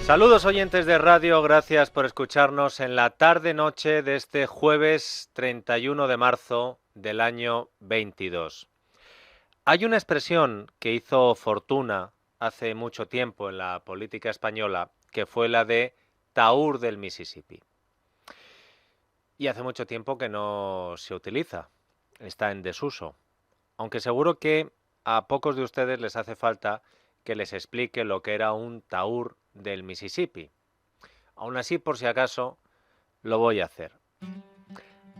Saludos oyentes de radio, gracias por escucharnos en la tarde-noche de este jueves 31 de marzo del año 22. Hay una expresión que hizo fortuna hace mucho tiempo en la política española, que fue la de Tahur del Mississippi. Y hace mucho tiempo que no se utiliza, está en desuso. Aunque seguro que a pocos de ustedes les hace falta que les explique lo que era un Tahur del Mississippi. Aún así, por si acaso, lo voy a hacer.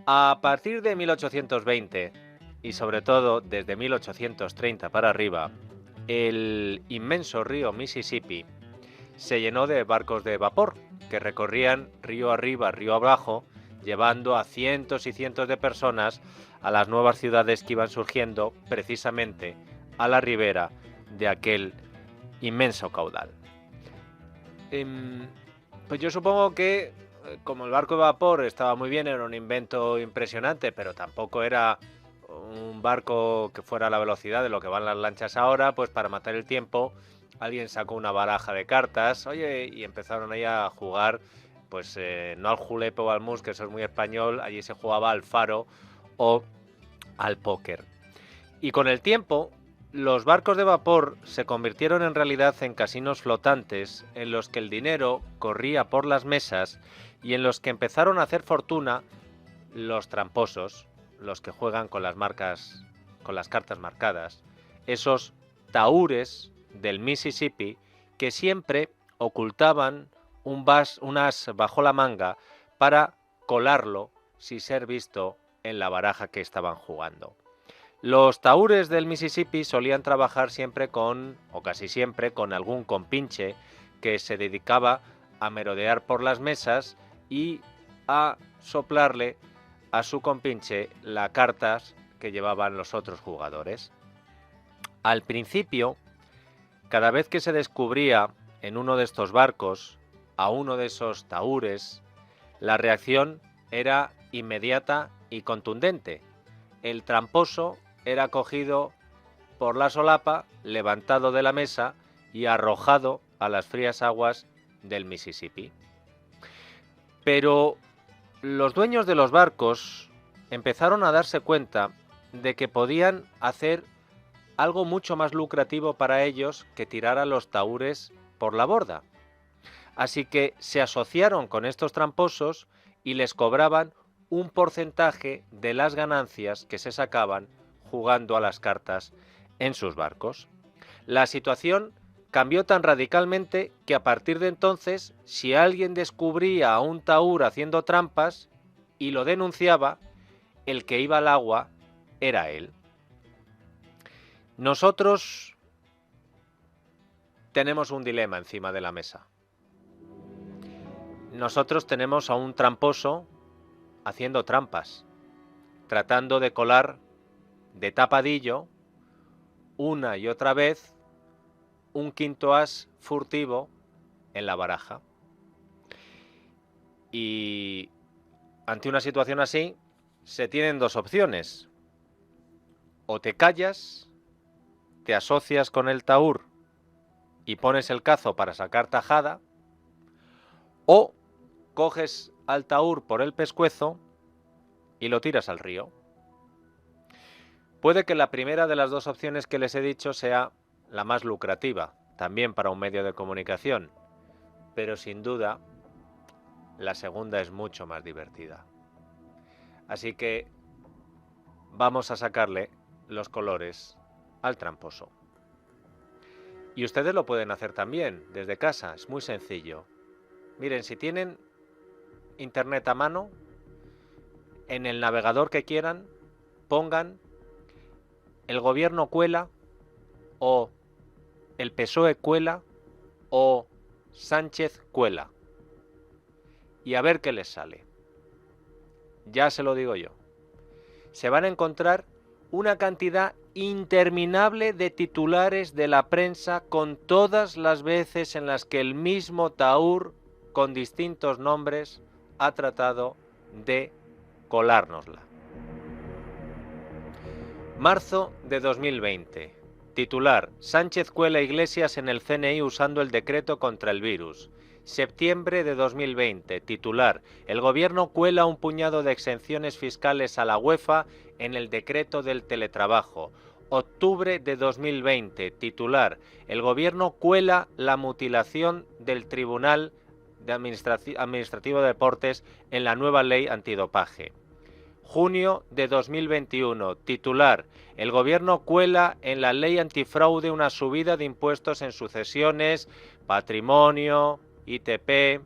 A partir de 1820, y sobre todo desde 1830 para arriba, el inmenso río Mississippi se llenó de barcos de vapor que recorrían río arriba, río abajo, llevando a cientos y cientos de personas a las nuevas ciudades que iban surgiendo precisamente a la ribera de aquel inmenso caudal. Pues yo supongo que como el barco de vapor estaba muy bien, era un invento impresionante, pero tampoco era un barco que fuera a la velocidad de lo que van las lanchas ahora, pues para matar el tiempo alguien sacó una baraja de cartas, oye, y empezaron ahí a jugar, pues no al julepe o al mus, que eso es muy español, allí se jugaba al faro o al póker. Y con el tiempo, los barcos de vapor se convirtieron en realidad en casinos flotantes en los que el dinero corría por las mesas y en los que empezaron a hacer fortuna los tramposos, los que juegan con las marcas, con las cartas marcadas, esos tahures del Mississippi que siempre ocultaban un as bajo la manga para colarlo sin ser visto en la baraja que estaban jugando. Los tahures del Mississippi solían trabajar siempre con, o casi siempre, con algún compinche que se dedicaba a merodear por las mesas y a soplarle a su compinche las cartas que llevaban los otros jugadores. Al principio, cada vez que se descubría en uno de estos barcos a uno de esos tahures, la reacción era inmediata y contundente. El tramposo era cogido por la solapa, levantado de la mesa y arrojado a las frías aguas del Mississippi. Pero los dueños de los barcos empezaron a darse cuenta de que podían hacer algo mucho más lucrativo para ellos que tirar a los tahures por la borda. Así que se asociaron con estos tramposos y les cobraban un porcentaje de las ganancias que se sacaban jugando a las cartas en sus barcos. La situación cambió tan radicalmente que a partir de entonces, si alguien descubría a un tahur haciendo trampas y lo denunciaba, el que iba al agua era él. Nosotros tenemos un dilema encima de la mesa. Nosotros tenemos a un tramposo haciendo trampas, tratando de colar de tapadillo una y otra vez un quinto as furtivo en la baraja. Y ante una situación así se tienen dos opciones: o te callas, te asocias con el tahur y pones el cazo para sacar tajada, o coges al tahur por el pescuezo y lo tiras al río. Puede que la primera de las dos opciones que les he dicho sea la más lucrativa, también para un medio de comunicación, pero sin duda la segunda es mucho más divertida. Así que vamos a sacarle los colores al tramposo. Y ustedes lo pueden hacer también desde casa, es muy sencillo. Miren, si tienen internet a mano, en el navegador que quieran, pongan el gobierno cuela, o el PSOE cuela, o Sánchez cuela. Y a ver qué les sale. Ya se lo digo yo. Se van a encontrar una cantidad interminable de titulares de la prensa con todas las veces en las que el mismo tahur, con distintos nombres, ha tratado de colárnosla. Marzo de 2020. Titular: Sánchez cuela Iglesias en el CNI usando el decreto contra el virus. Septiembre de 2020, titular: el Gobierno cuela un puñado de exenciones fiscales a la UEFA en el decreto del teletrabajo. Octubre de 2020, titular: el Gobierno cuela la mutilación del Tribunal Administrativo de Deportes en la nueva ley antidopaje. Junio de 2021, titular: el Gobierno cuela en la ley antifraude una subida de impuestos en sucesiones, patrimonio, ITP.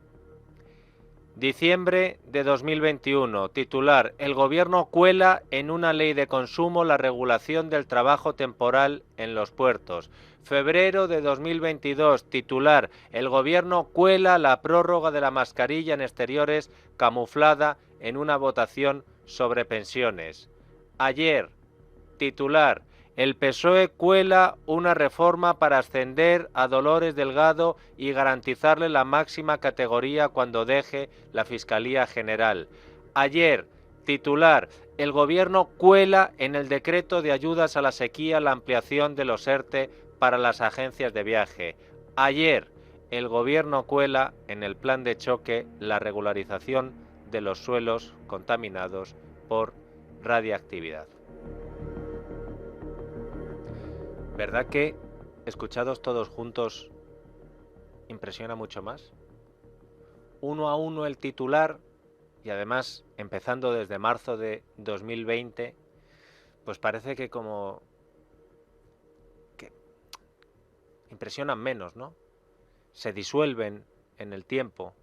Diciembre de 2021, titular: el Gobierno cuela en una ley de consumo la regulación del trabajo temporal en los puertos. Febrero de 2022, titular: el Gobierno cuela la prórroga de la mascarilla en exteriores camuflada en una votación sobre pensiones. Ayer, titular: el PSOE cuela una reforma para ascender a Dolores Delgado y garantizarle la máxima categoría cuando deje la Fiscalía General. Ayer, titular: el Gobierno cuela en el decreto de ayudas a la sequía la ampliación de los ERTE para las agencias de viaje. Ayer, el Gobierno cuela en el plan de choque la regularización de los suelos contaminados por radiactividad. ¿Verdad que, escuchados todos juntos, impresiona mucho más? Uno a uno el titular, y además empezando desde marzo de 2020, pues parece que como que impresionan menos, ¿no? Se disuelven en el tiempo,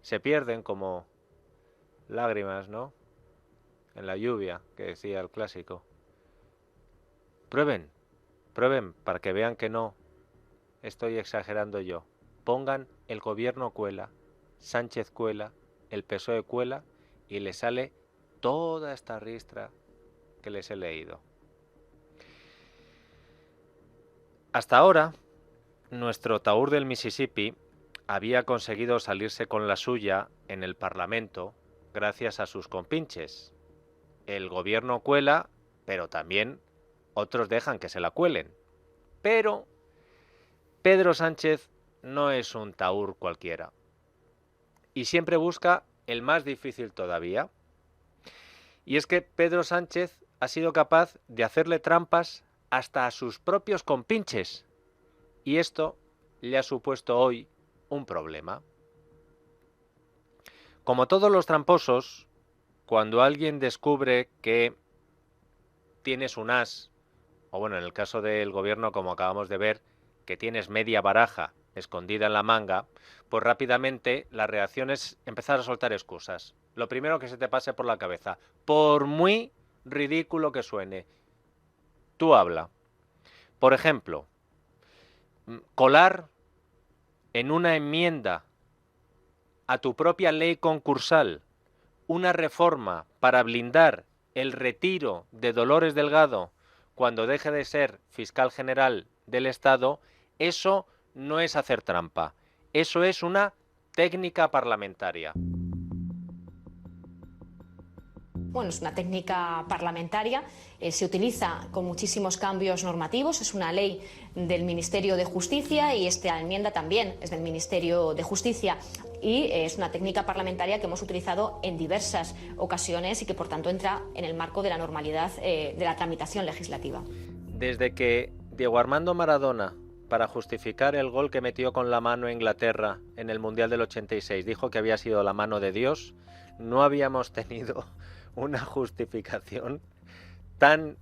se pierden como lágrimas, ¿no? En la lluvia, que decía el clásico. Prueben para que vean que no estoy exagerando yo. Pongan el Gobierno cuela, Sánchez cuela, el PSOE cuela y les sale toda esta ristra que les he leído. Hasta ahora, nuestro Taur del Mississippi había conseguido salirse con la suya en el Parlamento gracias a sus compinches. El Gobierno cuela, pero también otros dejan que se la cuelen. Pero Pedro Sánchez no es un Taur cualquiera. Y siempre busca el más difícil todavía. Y es que Pedro Sánchez ha sido capaz de hacerle trampas hasta a sus propios compinches. Y esto le ha supuesto hoy un problema. Como todos los tramposos, cuando alguien descubre que tienes un as, o bueno, en el caso del Gobierno, como acabamos de ver, que tienes media baraja escondida en la manga, pues rápidamente la reacción es empezar a soltar excusas. Lo primero que se te pase por la cabeza, por muy ridículo que suene, tú habla. Por ejemplo, colar en una enmienda a tu propia ley concursal una reforma para blindar el retiro de Dolores Delgado cuando deje de ser fiscal general del Estado, eso no es hacer trampa, eso es una técnica parlamentaria. Bueno, es una técnica parlamentaria, se utiliza con muchísimos cambios normativos, es una ley del Ministerio de Justicia y esta enmienda también es del Ministerio de Justicia y es una técnica parlamentaria que hemos utilizado en diversas ocasiones y que por tanto entra en el marco de la normalidad de la tramitación legislativa. Desde que Diego Armando Maradona, para justificar el gol que metió con la mano Inglaterra en el Mundial del 86, dijo que había sido la mano de Dios, no habíamos tenido una justificación tan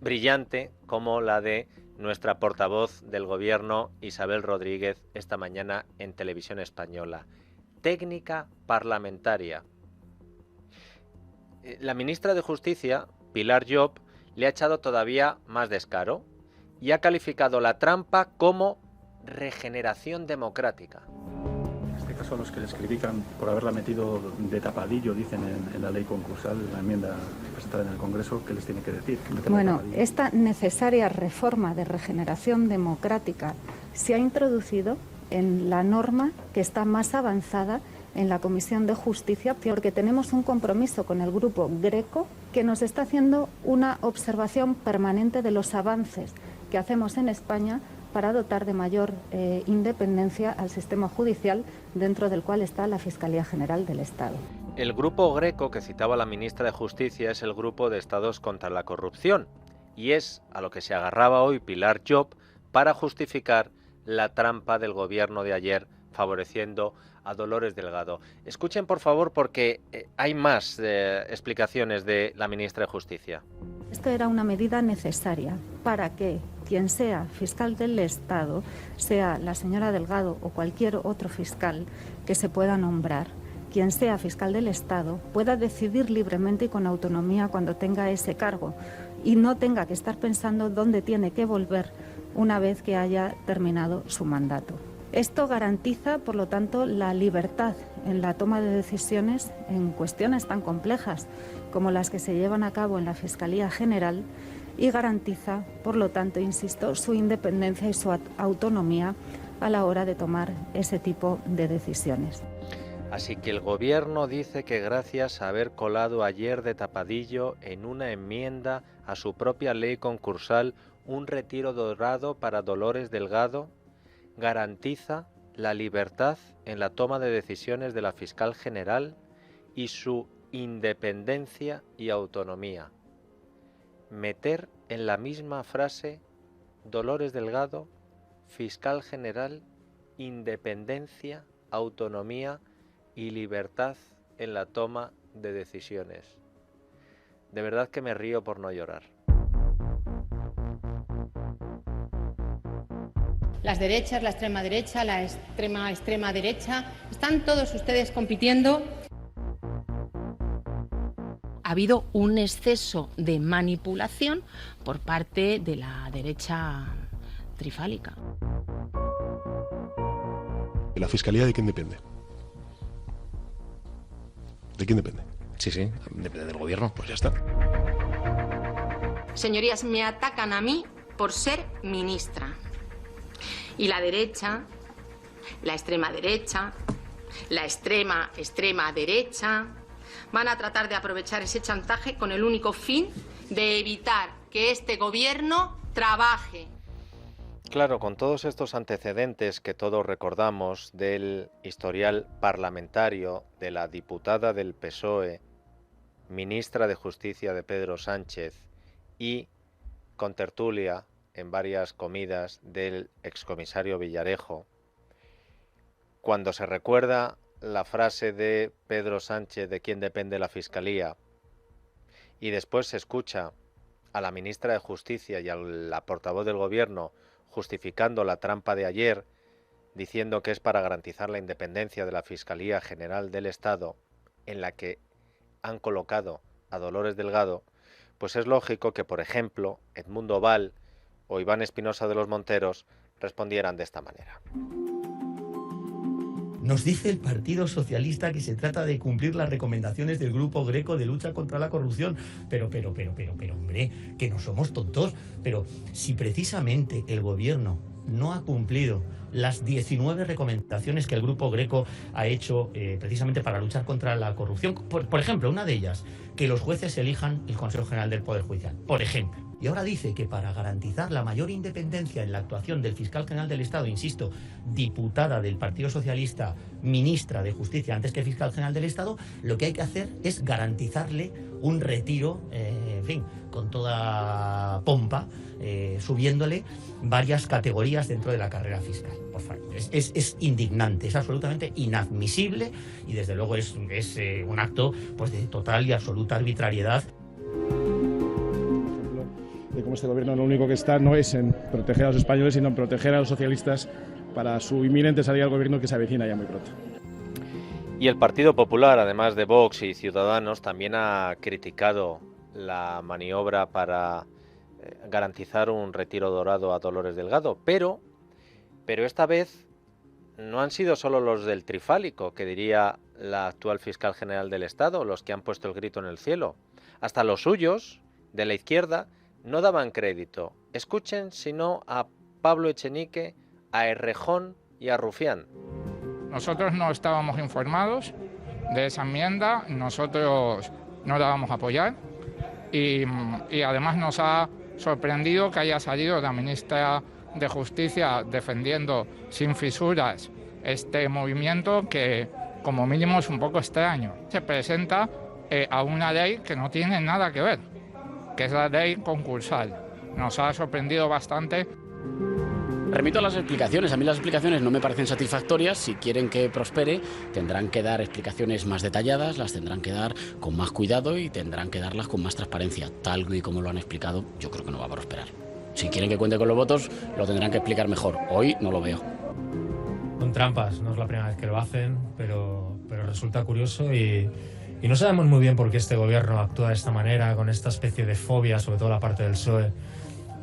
brillante como la de nuestra portavoz del Gobierno, Isabel Rodríguez, esta mañana en Televisión Española. Técnica parlamentaria. La ministra de Justicia, Pilar Llop, le ha echado todavía más descaro y ha calificado la trampa como regeneración democrática. En este caso a los que les critican por haberla metido de tapadillo, dicen en la ley concursal, en la enmienda presentada en el Congreso, ¿qué les tiene que decir? Bueno, esta necesaria reforma de regeneración democrática se ha introducido en la norma que está más avanzada en la Comisión de Justicia, porque tenemos un compromiso con el grupo Greco que nos está haciendo una observación permanente de los avances que hacemos en España para dotar de mayor independencia al sistema judicial, dentro del cual está la Fiscalía General del Estado. El grupo Greco que citaba la ministra de Justicia es el grupo de Estados contra la Corrupción y es a lo que se agarraba hoy Pilar Llop para justificar la trampa del gobierno de ayer favoreciendo a Dolores Delgado. Escuchen por favor porque hay más explicaciones de la ministra de Justicia. Esto era una medida necesaria para que quien sea fiscal del Estado, sea la señora Delgado o cualquier otro fiscal que se pueda nombrar, quien sea fiscal del Estado pueda decidir libremente y con autonomía cuando tenga ese cargo y no tenga que estar pensando dónde tiene que volver una vez que haya terminado su mandato. Esto garantiza, por lo tanto, la libertad en la toma de decisiones en cuestiones tan complejas como las que se llevan a cabo en la Fiscalía General y garantiza, por lo tanto, insisto, su independencia y su autonomía a la hora de tomar ese tipo de decisiones. Así que el gobierno dice que gracias a haber colado ayer de tapadillo en una enmienda a su propia ley concursal un retiro dorado para Dolores Delgado, garantiza la libertad en la toma de decisiones de la fiscal general y su independencia y autonomía. Meter en la misma frase Dolores Delgado, fiscal general, independencia, autonomía y libertad en la toma de decisiones. De verdad que me río por no llorar. Las derechas, la extrema derecha, la extrema derecha, están todos ustedes compitiendo. Ha habido un exceso de manipulación por parte de la derecha trifálica. ¿La Fiscalía de quién depende? ¿De quién depende? Sí, depende del gobierno. Pues ya está. Señorías, me atacan a mí por ser ministra. Y la derecha, la extrema derecha, la extrema derecha, van a tratar de aprovechar ese chantaje con el único fin de evitar que este gobierno trabaje. Claro, con todos estos antecedentes que todos recordamos del historial parlamentario de la diputada del PSOE, ministra de Justicia de Pedro Sánchez y contertulia en varias comidas del excomisario Villarejo, cuando se recuerda la frase de Pedro Sánchez de quién depende la Fiscalía y después se escucha a la ministra de Justicia y a la portavoz del Gobierno justificando la trampa de ayer, diciendo que es para garantizar la independencia de la Fiscalía General del Estado, en la que han colocado a Dolores Delgado, pues es lógico que, por ejemplo, Edmundo Val o Iván Espinosa de los Monteros respondieran de esta manera. Nos dice el Partido Socialista que se trata de cumplir las recomendaciones del Grupo Greco de lucha contra la corrupción. Pero, hombre, que no somos tontos. Pero si precisamente el gobierno no ha cumplido las 19 recomendaciones que el Grupo Greco ha hecho precisamente para luchar contra la corrupción, por ejemplo, una de ellas, que los jueces elijan el Consejo General del Poder Judicial, por ejemplo. Y ahora dice que para garantizar la mayor independencia en la actuación del fiscal general del Estado, insisto, diputada del Partido Socialista, ministra de Justicia antes que fiscal general del Estado, lo que hay que hacer es garantizarle un retiro, en fin, con toda pompa, subiéndole varias categorías dentro de la carrera fiscal. Por favor, es indignante, es absolutamente inadmisible y desde luego es un acto pues de total y absoluta arbitrariedad. De cómo este gobierno lo único que está no es en proteger a los españoles, sino en proteger a los socialistas para su inminente salida al gobierno que se avecina ya muy pronto. Y el Partido Popular, además de Vox y Ciudadanos, también ha criticado la maniobra para garantizar un retiro dorado a Dolores Delgado, pero esta vez no han sido solo los del trifálico, que diría la actual fiscal general del Estado, los que han puesto el grito en el cielo. Hasta los suyos, de la izquierda, no daban crédito. Escuchen, sino a Pablo Echenique, a Errejón y a Rufián. Nosotros no estábamos informados de esa enmienda, nosotros no la vamos a apoyar y además nos ha sorprendido que haya salido la ministra de Justicia defendiendo sin fisuras este movimiento que como mínimo es un poco extraño. Se presenta a una ley que no tiene nada que ver, que es la ley concursal. Nos ha sorprendido bastante. Remito a las explicaciones. A mí las explicaciones no me parecen satisfactorias. Si quieren que prospere, tendrán que dar explicaciones más detalladas, las tendrán que dar con más cuidado y tendrán que darlas con más transparencia. Tal y como lo han explicado, yo creo que no va a prosperar. Si quieren que cuente con los votos, lo tendrán que explicar mejor. Hoy no lo veo. Son trampas, no es la primera vez que lo hacen, pero resulta curioso y no sabemos muy bien por qué este gobierno actúa de esta manera, con esta especie de fobia, sobre todo la parte del PSOE,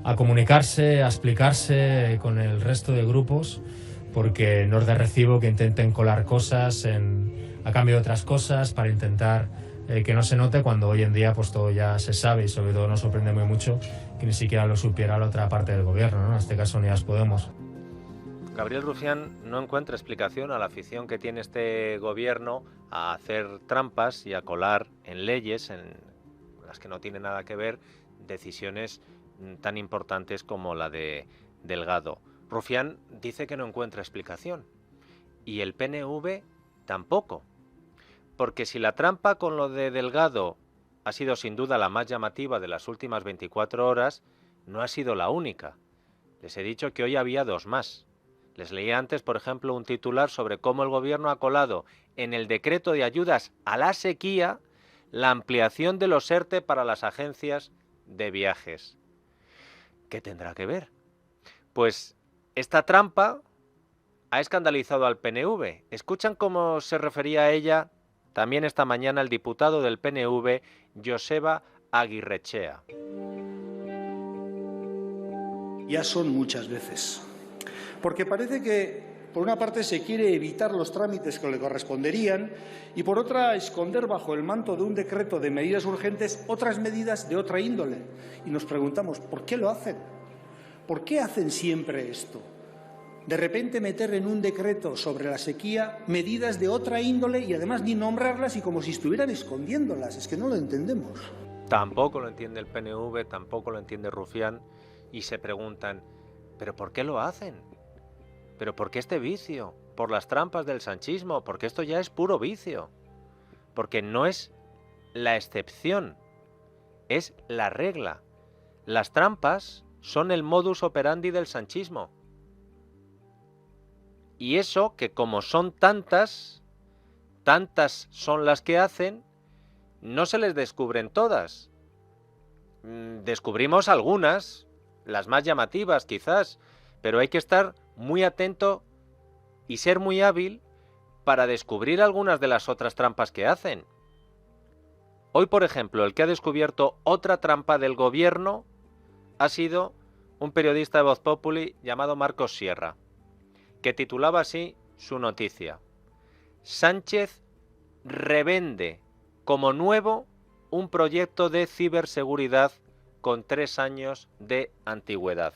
a comunicarse, a explicarse con el resto de grupos, porque no es de recibo que intenten colar cosas a cambio de otras cosas para intentar que no se note, cuando hoy en día pues todo ya se sabe y sobre todo nos sorprende muy mucho que ni siquiera lo supiera la otra parte del gobierno, ¿no? En este caso Unidas Podemos. Gabriel Rufián no encuentra explicación a la afición que tiene este gobierno a hacer trampas y a colar en leyes en las que no tiene nada que ver decisiones tan importantes como la de Delgado. Rufián dice que no encuentra explicación y el PNV tampoco, porque si la trampa con lo de Delgado ha sido sin duda la más llamativa de las últimas 24 horas, no ha sido la única. Les he dicho que hoy había dos más. Les leía antes, por ejemplo, un titular sobre cómo el gobierno ha colado en el decreto de ayudas a la sequía la ampliación de los ERTE para las agencias de viajes. ¿Qué tendrá que ver? Pues esta trampa ha escandalizado al PNV. ¿Escuchan cómo se refería a ella también esta mañana el diputado del PNV, Joseba Aguirrechea? Ya son muchas veces. Porque parece que, por una parte, se quiere evitar los trámites que le corresponderían y, por otra, esconder bajo el manto de un decreto de medidas urgentes otras medidas de otra índole. Y nos preguntamos, ¿por qué lo hacen? ¿Por qué hacen siempre esto? De repente meter en un decreto sobre la sequía medidas de otra índole y, además, ni nombrarlas y como si estuvieran escondiéndolas. Es que no lo entendemos. Tampoco lo entiende el PNV, tampoco lo entiende Rufián y se preguntan, ¿pero por qué lo hacen? ¿Pero por qué este vicio? ¿Por las trampas del sanchismo? Porque esto ya es puro vicio. Porque no es la excepción, es la regla. Las trampas son el modus operandi del sanchismo. Y eso que como son tantas son las que hacen, no se les descubren todas. Descubrimos algunas, las más llamativas quizás, pero hay que estar muy atento y ser muy hábil para descubrir algunas de las otras trampas que hacen. Hoy, por ejemplo, el que ha descubierto otra trampa del gobierno ha sido un periodista de Voz Populi llamado Marcos Sierra, que titulaba así su noticia: Sánchez revende como nuevo un proyecto de ciberseguridad con 3 años de antigüedad.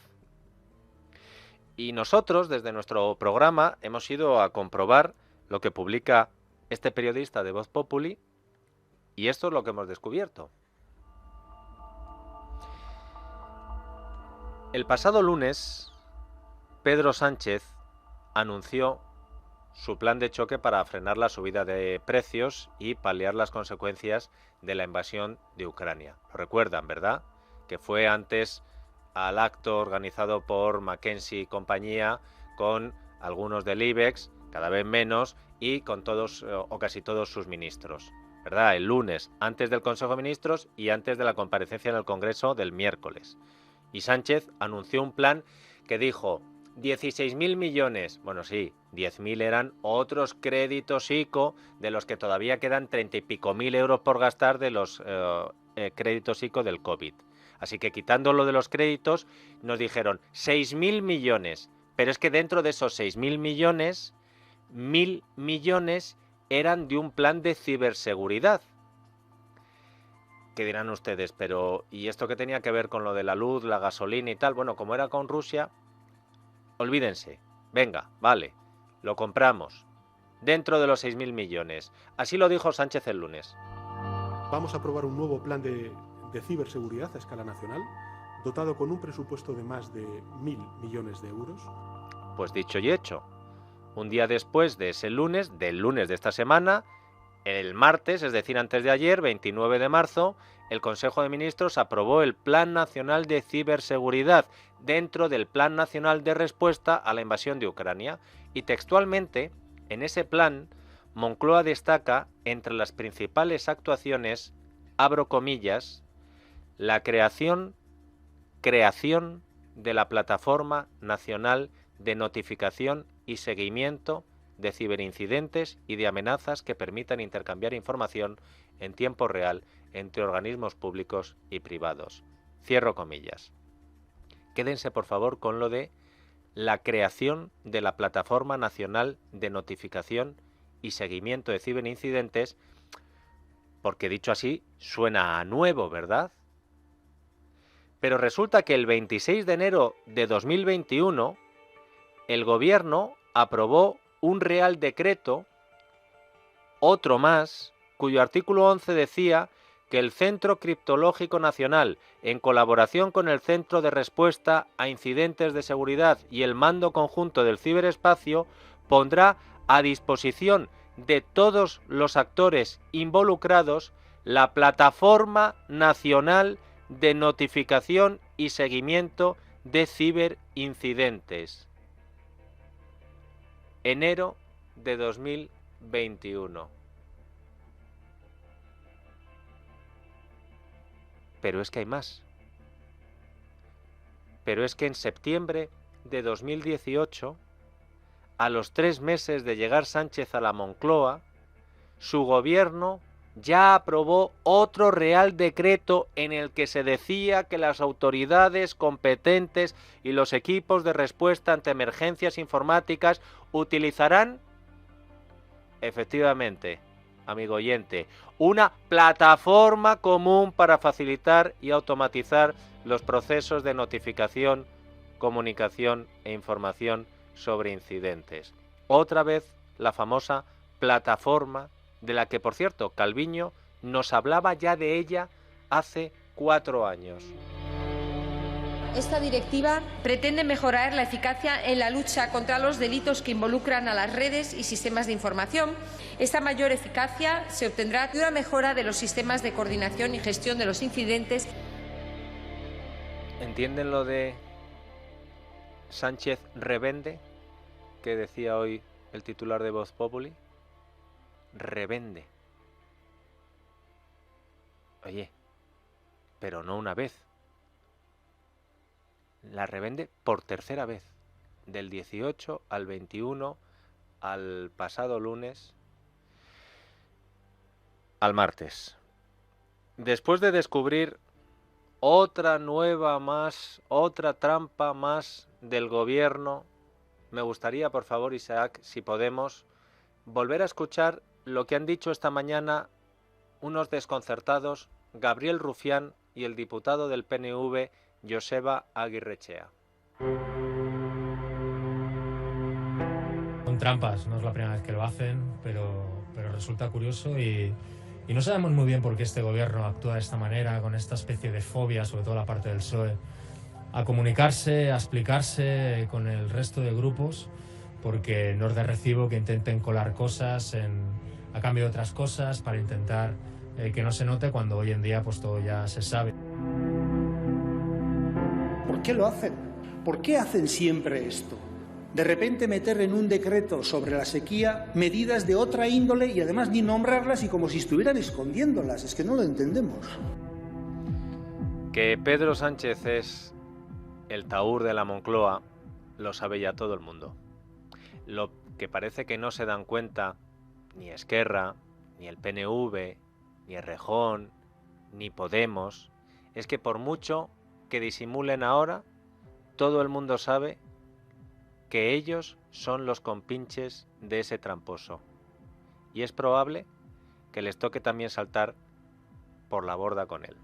Y nosotros, desde nuestro programa, hemos ido a comprobar lo que publica este periodista de Voz Populi, y esto es lo que hemos descubierto. El pasado lunes, Pedro Sánchez anunció su plan de choque para frenar la subida de precios y paliar las consecuencias de la invasión de Ucrania. Lo recuerdan, ¿verdad? Que fue antes al acto organizado por Mackenzie y compañía, con algunos del IBEX, cada vez menos, y con todos o casi todos sus ministros, ¿verdad? El lunes, antes del Consejo de Ministros y antes de la comparecencia en el Congreso del miércoles. Y Sánchez anunció un plan que dijo 16.000 millones, bueno sí, 10.000 eran otros créditos ICO, de los que todavía quedan 30 y pico mil euros por gastar de los créditos ICO del COVID. Así que quitando lo de los créditos, nos dijeron 6.000 millones. Pero es que dentro de esos 6.000 millones, 1.000 millones eran de un plan de ciberseguridad. ¿Qué dirán ustedes? Pero ¿y esto qué tenía que ver con lo de la luz, la gasolina y tal? Bueno, como era con Rusia, olvídense. Venga, vale, lo compramos. Dentro de los 6.000 millones. Así lo dijo Sánchez el lunes. Vamos a aprobar un nuevo plan de ciberseguridad a escala nacional dotado con un presupuesto de más de 1.000 millones de euros. Pues dicho y hecho. Un día después de ese lunes, del lunes de esta semana, el martes, es decir, antes de ayer, 29 de marzo, el Consejo de Ministros aprobó el Plan Nacional de Ciberseguridad dentro del Plan Nacional de Respuesta a la invasión de Ucrania. Y textualmente, en ese plan, Moncloa destaca entre las principales actuaciones, abro comillas, la creación de la Plataforma Nacional de Notificación y Seguimiento de Ciberincidentes y de amenazas que permitan intercambiar información en tiempo real entre organismos públicos y privados. Cierro comillas. Quédense, por favor, con lo de la creación de la Plataforma Nacional de Notificación y Seguimiento de Ciberincidentes, porque dicho así suena a nuevo, ¿verdad? Pero resulta que el 26 de enero de 2021 el Gobierno aprobó un Real Decreto, otro más, cuyo artículo 11 decía que el Centro Criptológico Nacional, en colaboración con el Centro de Respuesta a Incidentes de Seguridad y el Mando Conjunto del Ciberespacio, pondrá a disposición de todos los actores involucrados la Plataforma Nacional de Notificación y Seguimiento de Ciberincidentes. Enero de 2021. Pero es que hay más. Pero es que en septiembre de 2018, a los 3 meses de llegar Sánchez a la Moncloa, su gobierno ya aprobó otro Real Decreto en el que se decía que las autoridades competentes y los equipos de respuesta ante emergencias informáticas utilizarán, efectivamente, amigo oyente, una plataforma común para facilitar y automatizar los procesos de notificación, comunicación e información sobre incidentes. Otra vez la famosa plataforma de la que, por cierto, Calviño nos hablaba ya de ella hace 4 años. Esta directiva pretende mejorar la eficacia en la lucha contra los delitos que involucran a las redes y sistemas de información. Esta mayor eficacia se obtendrá de una mejora de los sistemas de coordinación y gestión de los incidentes. ¿Entienden lo de Sánchez revende, que decía hoy el titular de Voz Populi? Revende. Oye, pero no una vez. La revende por tercera vez, del 18 al 21, al pasado lunes, al martes. Después de descubrir otra nueva más, otra trampa más del gobierno, me gustaría, por favor, Isaac, si podemos, volver a escuchar lo que han dicho esta mañana unos desconcertados Gabriel Rufián y el diputado del PNV, Joseba Aguirrechea. Son trampas, no es la primera vez que lo hacen, pero resulta curioso y no sabemos muy bien por qué este gobierno actúa de esta manera, con esta especie de fobia, sobre todo la parte del PSOE, a comunicarse, a explicarse con el resto de grupos, porque no es de recibo que intenten colar cosas a cambio de otras cosas para intentar que no se note cuando hoy en día pues todo ya se sabe. ¿Por qué lo hacen? ¿Por qué hacen siempre esto? De repente meter en un decreto sobre la sequía medidas de otra índole y además ni nombrarlas y como si estuvieran escondiéndolas. Es que no lo entendemos. Que Pedro Sánchez es el tahúr de la Moncloa lo sabe ya todo el mundo. Lo que parece que no se dan cuenta ni Esquerra, ni el PNV, ni Errejón, ni Podemos, es que por mucho que disimulen ahora, todo el mundo sabe que ellos son los compinches de ese tramposo. Y es probable que les toque también saltar por la borda con él.